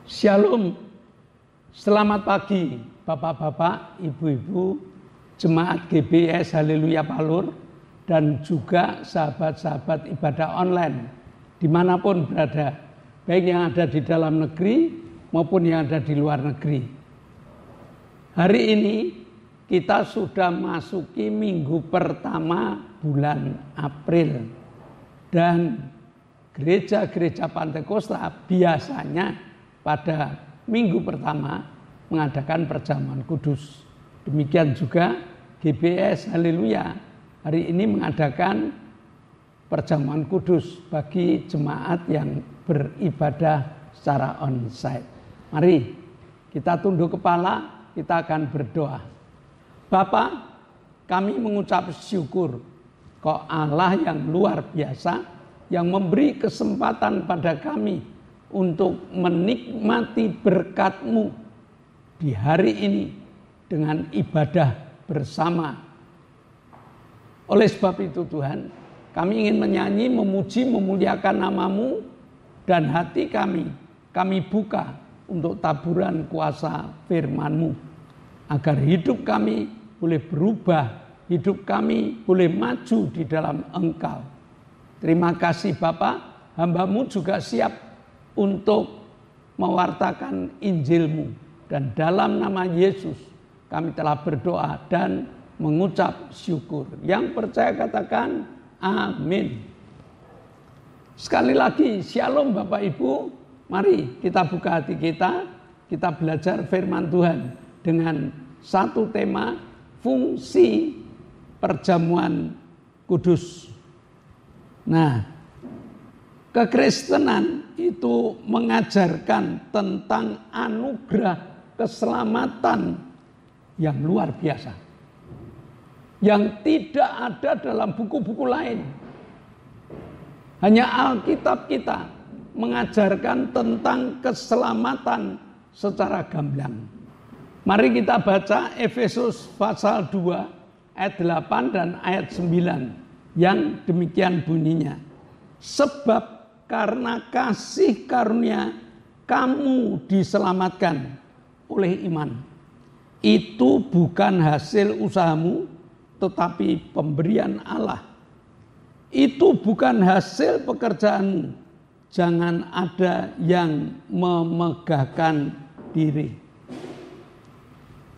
Shalom, selamat pagi Bapak-bapak, Ibu-ibu, Jemaat GBS Haleluya Palur, dan juga sahabat-sahabat ibadah online dimanapun berada, baik yang ada di dalam negeri maupun yang ada di luar negeri. Hari ini kita sudah masuki minggu pertama bulan April, dan gereja-gereja Pantekosta biasanya pada minggu pertama mengadakan perjamuan kudus. Demikian juga GBS Haleluya hari ini mengadakan perjamuan kudus bagi jemaat yang beribadah secara onsite. Mari kita tunduk kepala, kita akan berdoa. Bapa, kami mengucap syukur kok Allah yang luar biasa yang memberi kesempatan pada kami untuk menikmati berkat-Mu di hari ini dengan ibadah bersama. Oleh sebab itu Tuhan, kami ingin menyanyi, memuji, memuliakan nama-Mu, dan hati kami buka untuk taburan kuasa firman-Mu, agar hidup kami boleh berubah, hidup kami boleh maju di dalam Engkau. Terima kasih Bapa, hamba-Mu juga siap untuk mewartakan Injil-Mu, dan dalam nama Yesus kami telah berdoa dan mengucap syukur. Yang percaya katakan amin. Sekali lagi shalom Bapak Ibu, mari kita buka hati kita belajar firman Tuhan dengan satu tema, fungsi perjamuan kudus. Nah, kekristenan itu mengajarkan tentang anugerah keselamatan yang luar biasa, yang tidak ada dalam buku-buku lain. Hanya Alkitab kita mengajarkan tentang keselamatan secara gamblang. Mari kita baca Efesus pasal 2 ayat 8 dan ayat 9 yang demikian bunyinya. Sebab karena kasih karunia kamu diselamatkan oleh iman. Itu bukan hasil usahamu, tetapi pemberian Allah. Itu bukan hasil pekerjaanmu. Jangan ada yang memegahkan diri.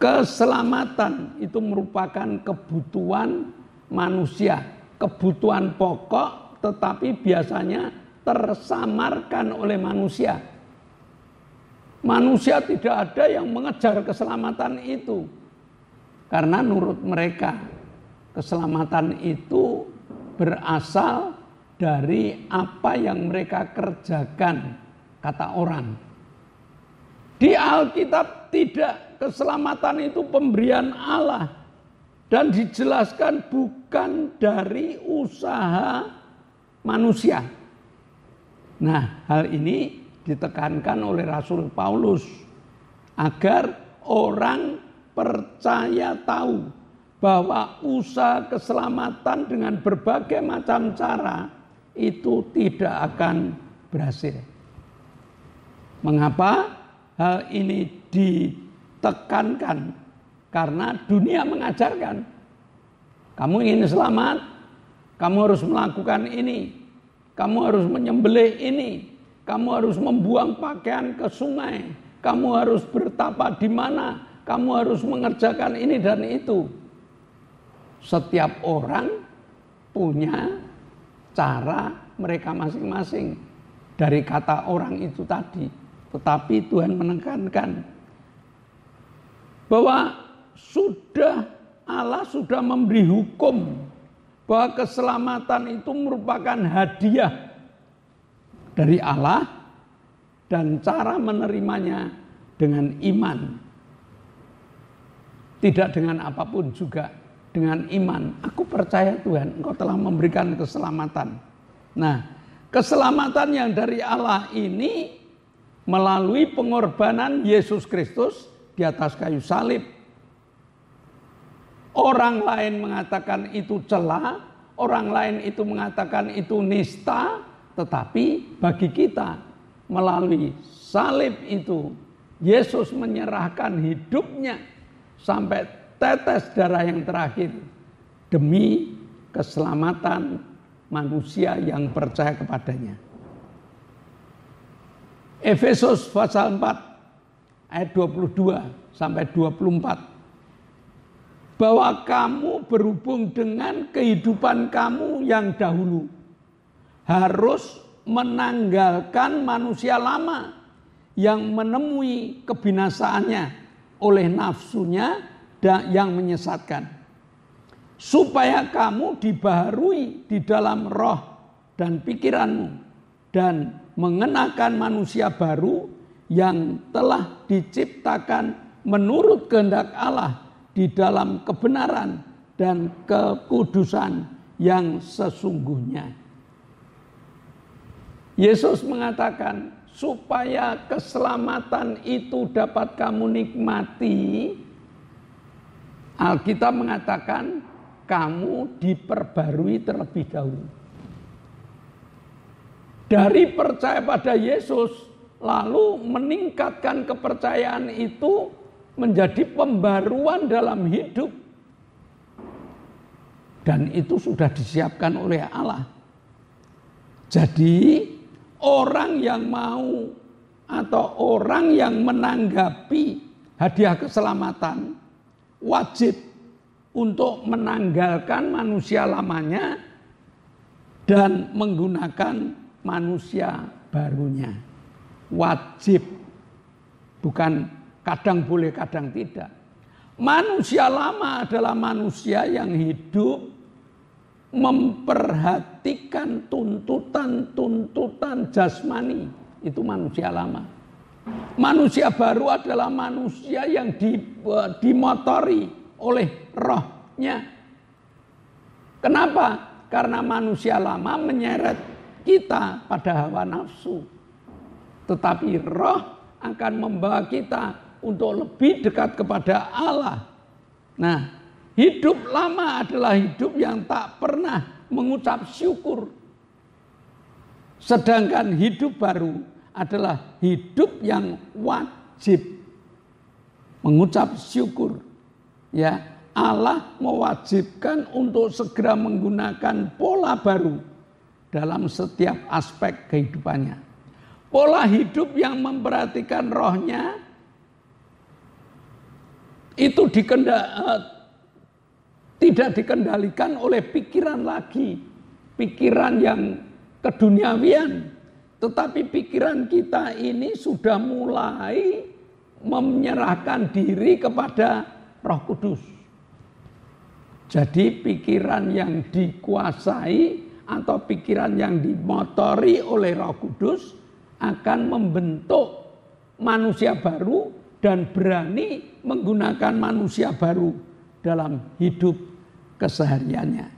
Keselamatan itu merupakan kebutuhan manusia, kebutuhan pokok, tetapi biasanya tersamarkan oleh manusia. Manusia tidak ada yang mengejar keselamatan itu, karena menurut mereka keselamatan itu berasal dari apa yang mereka kerjakan, kata orang. Di Alkitab tidak, keselamatan itu pemberian Allah dan dijelaskan bukan dari usaha manusia. Nah, hal ini ditekankan oleh Rasul Paulus agar orang percaya tahu bahwa usaha keselamatan dengan berbagai macam cara itu tidak akan berhasil. Mengapa hal ini ditekankan? Karena dunia mengajarkan, kamu ingin selamat, kamu harus melakukan ini. Kamu harus menyembelih ini, kamu harus membuang pakaian ke sungai, kamu harus bertapa di mana, kamu harus mengerjakan ini dan itu. Setiap orang punya cara mereka masing-masing dari kata orang itu tadi. Tetapi Tuhan menekankan bahwa Allah sudah memberi hukum bahwa keselamatan itu merupakan hadiah dari Allah, dan cara menerimanya dengan iman. Tidak dengan apapun, juga dengan iman. Aku percaya Tuhan, Engkau telah memberikan keselamatan. Nah, keselamatan yang dari Allah ini melalui pengorbanan Yesus Kristus di atas kayu salib. Orang lain mengatakan itu celah, orang lain itu mengatakan itu nista, tetapi bagi kita melalui salib itu Yesus menyerahkan hidupnya sampai tetes darah yang terakhir demi keselamatan manusia yang percaya kepadanya. Efesus pasal 4 ayat 22 sampai 24. Bahwa kamu berhubung dengan kehidupan kamu yang dahulu harus menanggalkan manusia lama yang menemui kebinasaannya oleh nafsunya dan yang menyesatkan, supaya kamu dibaharui di dalam roh dan pikiranmu dan mengenakan manusia baru yang telah diciptakan menurut kehendak Allah di dalam kebenaran dan kekudusan yang sesungguhnya. Yesus mengatakan supaya keselamatan itu dapat kamu nikmati, Alkitab mengatakan kamu diperbarui terlebih dahulu. Dari percaya pada Yesus lalu meningkatkan kepercayaan itu menjadi pembaruan dalam hidup. Dan itu sudah disiapkan oleh Allah. Jadi orang yang mau atau orang yang menanggapi hadiah keselamatan wajib untuk menanggalkan manusia lamanya dan menggunakan manusia barunya. Wajib, bukan kadang boleh, kadang tidak. Manusia lama adalah manusia yang hidup memperhatikan tuntutan-tuntutan jasmani. Itu manusia lama. Manusia baru adalah manusia yang dimotori oleh rohnya. Kenapa? Karena manusia lama menyeret kita pada hawa nafsu. Tetapi roh akan membawa kita untuk lebih dekat kepada Allah. Nah, hidup lama adalah hidup yang tak pernah mengucap syukur. Sedangkan hidup baru adalah hidup yang wajib mengucap syukur. Ya, Allah mewajibkan untuk segera menggunakan pola baru dalam setiap aspek kehidupannya. Pola hidup yang memperhatikan rohnya itu tidak dikendalikan oleh pikiran lagi, pikiran yang keduniawian, tetapi pikiran kita ini sudah mulai menyerahkan diri kepada Roh Kudus. Jadi pikiran yang dikuasai atau pikiran yang dimotori oleh Roh Kudus akan membentuk manusia baru dan berani menggunakan manusia baru dalam hidup kesehariannya.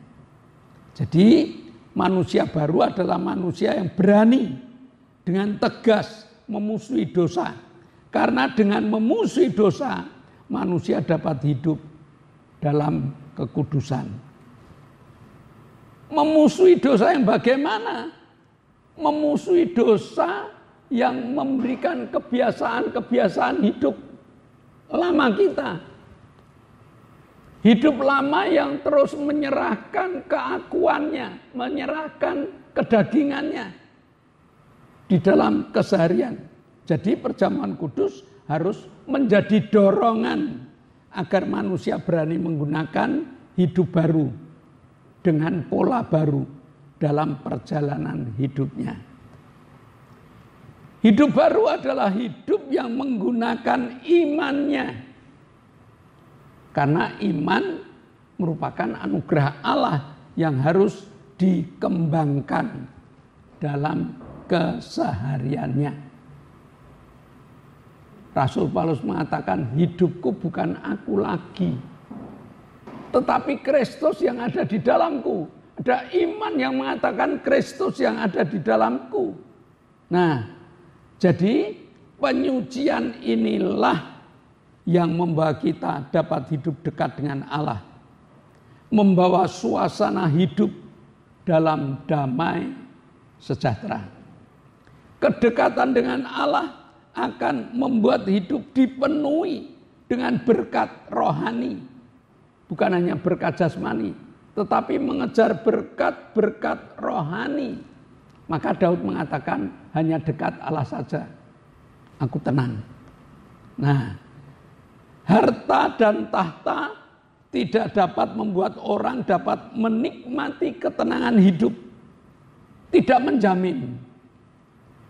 Jadi manusia baru adalah manusia yang berani dengan tegas memusuhi dosa. Karena dengan memusuhi dosa, manusia dapat hidup dalam kekudusan. Memusuhi dosa yang bagaimana? Memusuhi dosa yang memberikan kebiasaan-kebiasaan hidup lama kita. Hidup lama yang terus menyerahkan keakuannya, menyerahkan kedagingannya di dalam keseharian. Jadi perjamuan kudus harus menjadi dorongan agar manusia berani menggunakan hidup baru dengan pola baru dalam perjalanan hidupnya. Hidup baru adalah hidup yang menggunakan imannya. Karena iman merupakan anugerah Allah yang harus dikembangkan dalam kesehariannya. Rasul Paulus mengatakan, hidupku bukan aku lagi, tetapi Kristus yang ada di dalamku. Ada iman yang mengatakan Kristus yang ada di dalamku. Nah, jadi penyucian inilah yang membawa kita dapat hidup dekat dengan Allah. Membawa suasana hidup dalam damai sejahtera. Kedekatan dengan Allah akan membuat hidup dipenuhi dengan berkat rohani. Bukan hanya berkat jasmani, tetapi mengejar berkat-berkat rohani. Maka Daud mengatakan, hanya dekat Allah saja aku tenang. Nah, harta dan tahta tidak dapat membuat orang dapat menikmati ketenangan hidup. Tidak menjamin.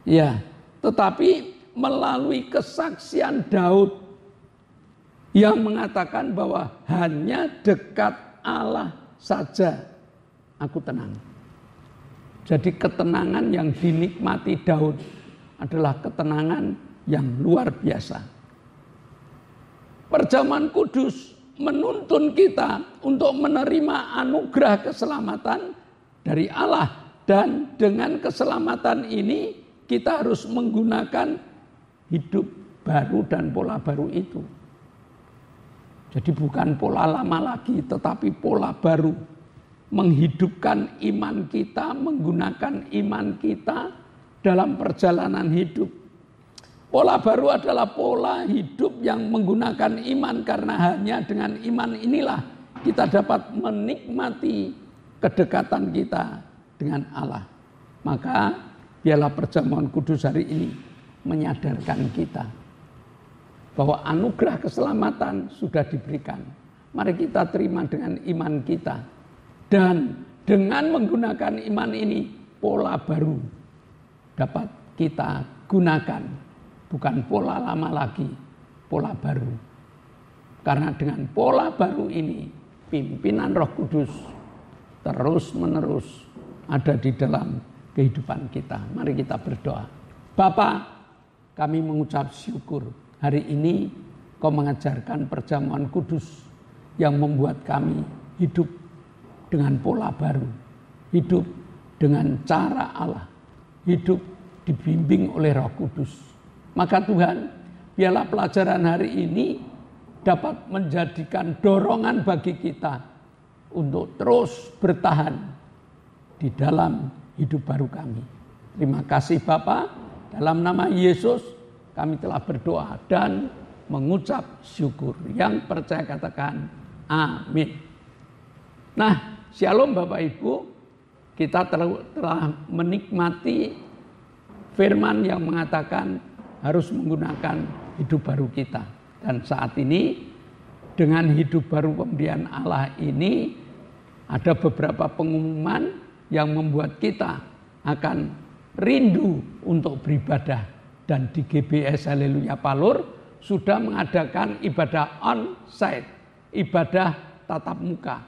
Ya, tetapi melalui kesaksian Daud yang mengatakan bahwa hanya dekat Allah saja aku tenang. Jadi ketenangan yang dinikmati Daud adalah ketenangan yang luar biasa. Perjamuan kudus menuntun kita untuk menerima anugerah keselamatan dari Allah. Dan dengan keselamatan ini kita harus menggunakan hidup baru dan pola baru itu. Jadi bukan pola lama lagi, tetapi pola baru. Menghidupkan iman kita, menggunakan iman kita dalam perjalanan hidup. Pola baru adalah pola hidup yang menggunakan iman, karena hanya dengan iman inilah kita dapat menikmati kedekatan kita dengan Allah. Maka biarlah perjamuan kudus hari ini menyadarkan kita bahwa anugerah keselamatan sudah diberikan. Mari kita terima dengan iman kita. Dan dengan menggunakan iman ini, pola baru dapat kita gunakan. Bukan pola lama lagi, pola baru. Karena dengan pola baru ini, pimpinan Roh Kudus terus menerus ada di dalam kehidupan kita. Mari kita berdoa. Bapa, kami mengucap syukur. Hari ini Kau mengajarkan perjamuan kudus yang membuat kami hidup dengan pola baru. Hidup dengan cara Allah. Hidup dibimbing oleh Roh Kudus. Maka Tuhan, biarlah pelajaran hari ini dapat menjadikan dorongan bagi kita untuk terus bertahan di dalam hidup baru kami. Terima kasih Bapa, dalam nama Yesus kami telah berdoa dan mengucap syukur. Yang percaya katakan amin. Nah, shalom Bapak Ibu, kita telah menikmati firman yang mengatakan harus menggunakan hidup baru kita. Dan saat ini dengan hidup baru pemberian Allah ini ada beberapa pengumuman yang membuat kita akan rindu untuk beribadah. Dan di GBS Haleluya Palur sudah mengadakan ibadah on-site, ibadah tatap muka.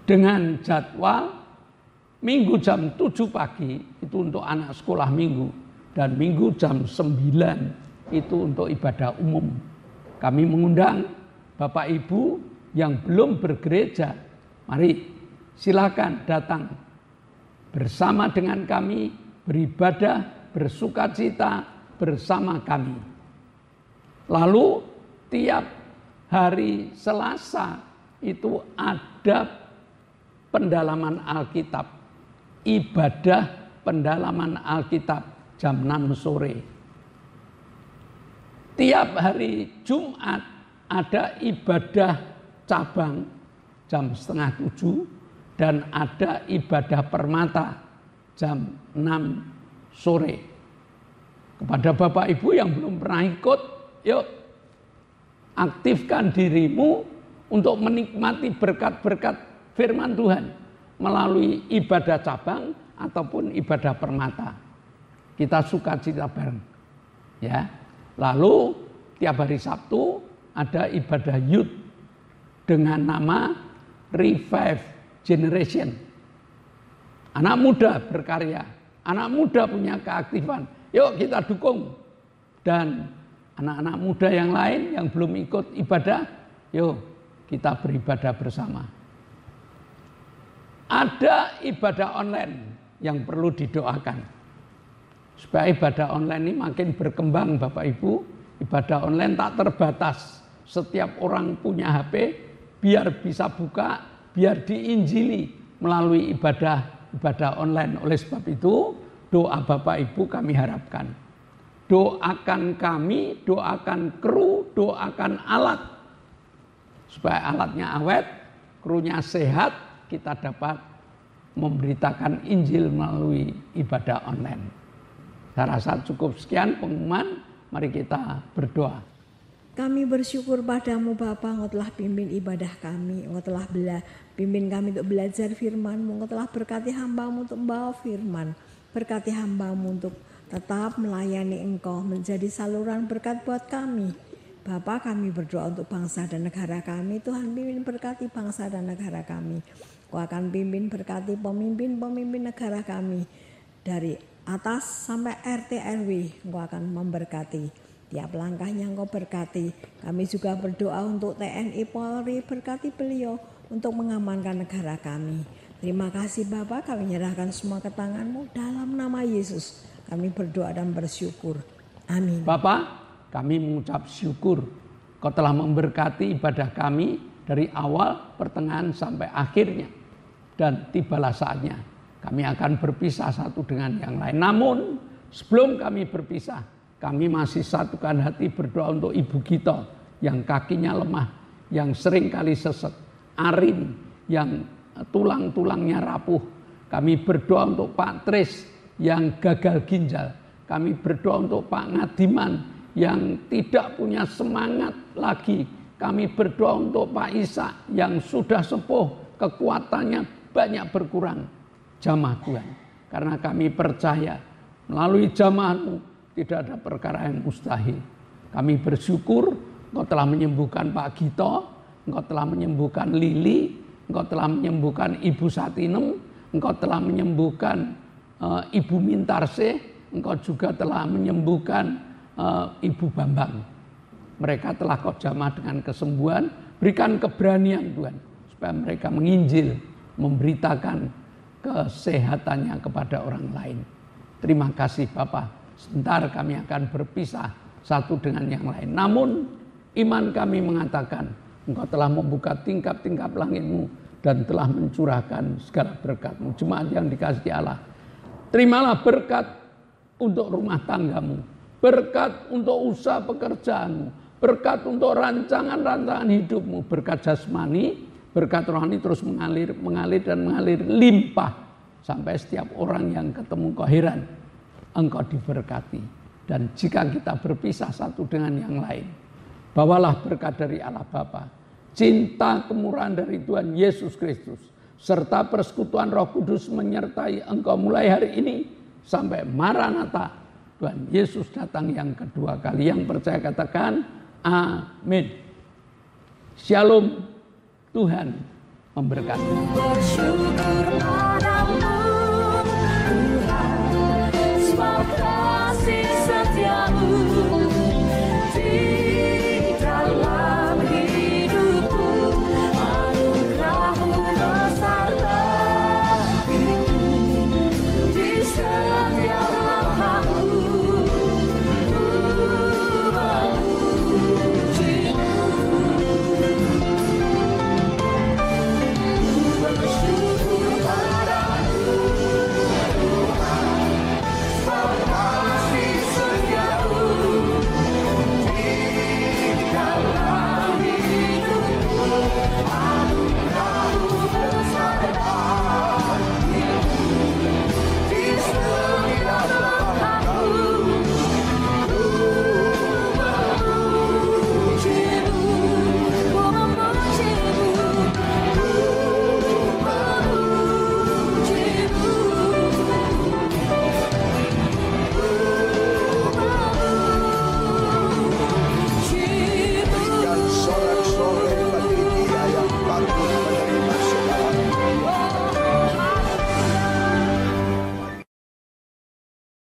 Dengan jadwal Minggu jam 7 pagi itu untuk anak sekolah minggu. Dan Minggu jam 9 itu untuk ibadah umum. Kami mengundang Bapak Ibu yang belum bergereja, mari silakan datang bersama dengan kami, beribadah, bersukacita bersama kami. Lalu tiap hari Selasa itu ada pendalaman Alkitab, ibadah pendalaman Alkitab jam 6 sore. Tiap hari Jumat ada ibadah cabang jam 6:30 dan ada ibadah permata jam 6 sore. Kepada Bapak Ibu yang belum pernah ikut, yuk aktifkan dirimu untuk menikmati berkat-berkat firman Tuhan melalui ibadah cabang ataupun ibadah permata. Kita sukacita bareng. Ya. Lalu tiap hari Sabtu ada ibadah youth dengan nama Revive Generation. Anak muda berkarya, anak muda punya keaktifan. Yuk kita dukung. Dan anak-anak muda yang lain yang belum ikut ibadah, yuk kita beribadah bersama. Ada ibadah online yang perlu didoakan. Supaya ibadah online ini makin berkembang Bapak Ibu. Ibadah online tak terbatas. Setiap orang punya HP, biar bisa buka, biar diinjili melalui ibadah online. Oleh sebab itu, Doa Bapak Ibu kami harapkan. Doakan kami, doakan kru, doakan alat. Supaya alatnya awet, krunya sehat, kita dapat memberitakan Injil melalui ibadah online. Saya rasa cukup sekian pengumuman, mari kita berdoa. Kami bersyukur padamu Bapa, Engkau telah pimpin ibadah kami, Engkau telah pimpin kami untuk belajar firman-Mu, Engkau telah berkati hamba-Mu untuk membawa firman, berkati hamba-Mu untuk tetap melayani Engkau, menjadi saluran berkat buat kami. Bapa, kami berdoa untuk bangsa dan negara kami, Tuhan pimpin berkati bangsa dan negara kami. Engkau akan pimpin berkati pemimpin-pemimpin negara kami, dari atas sampai RT RW, Engkau akan memberkati. Tiap langkahnya Engkau berkati. Kami juga berdoa untuk TNI Polri, berkati beliau untuk mengamankan negara kami. Terima kasih Bapa, kami menyerahkan semua ke tangan-Mu dalam nama Yesus. Kami berdoa dan bersyukur. Amin. Bapa, kami mengucap syukur Kau telah memberkati ibadah kami dari awal, pertengahan sampai akhirnya. Dan tibalah saatnya kami akan berpisah satu dengan yang lain. Namun sebelum kami berpisah, kami masih satukan hati berdoa untuk Ibu Gito yang kakinya lemah, yang sering kali sesek, Arin yang tulang-tulangnya rapuh. Kami berdoa untuk Pak Tris yang gagal ginjal. Kami berdoa untuk Pak Ngadiman yang tidak punya semangat lagi. Kami berdoa untuk Pak Isa yang sudah sepuh, kekuatannya banyak berkurang. Jamah Tuhan, karena kami percaya melalui jamaah-Mu tidak ada perkara yang mustahil. Kami bersyukur Engkau telah menyembuhkan Pak Gito, Engkau telah menyembuhkan Lili, Engkau telah menyembuhkan Ibu Satinem, Engkau telah menyembuhkan Ibu Mintarse, Engkau juga telah menyembuhkan Ibu Bambang. Mereka telah Kau jamah dengan kesembuhan, berikan keberanian Tuhan, supaya mereka menginjil, memberitakan kesehatannya kepada orang lain. Terima kasih Bapak. Sebentar kami akan berpisah satu dengan yang lain. Namun iman kami mengatakan Engkau telah membuka tingkap-tingkap langit-Mu dan telah mencurahkan segala berkat-Mu. Jemaat yang dikasihi Allah, terimalah berkat untuk rumah tanggamu, berkat untuk usaha pekerjaanmu, berkat untuk rancangan-rancangan hidupmu, berkat jasmani, berkat rohani terus mengalir limpah sampai setiap orang yang ketemu Kau heran. Engkau diberkati. Dan jika kita berpisah satu dengan yang lain, bawalah berkat dari Allah Bapa, cinta kemurahan dari Tuhan Yesus Kristus, serta persekutuan Roh Kudus menyertai engkau mulai hari ini sampai Maranatha, Tuhan Yesus datang yang kedua kali. Yang percaya katakan amin. Shalom, Tuhan memberkati.